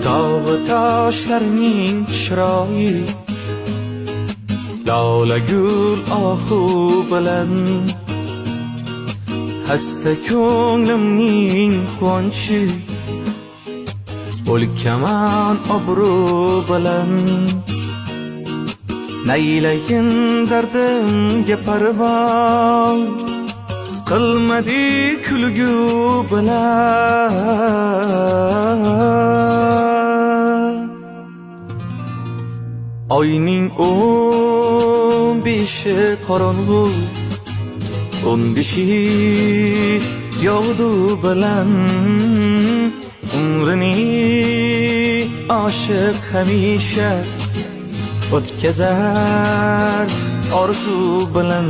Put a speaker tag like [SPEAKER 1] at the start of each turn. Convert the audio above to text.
[SPEAKER 1] tog'i toshlarning chiroyi, lola gul ohu bilan hasta ko'nglimning quvonchi, o'lkaman obro' bilan. Naylayin dardimga parvo, qilmadi kulgu bilan. Oyning 15 qorong'u, 15 yog'du bilan umrini oshiq hamisha o'tkazar orzu bilan.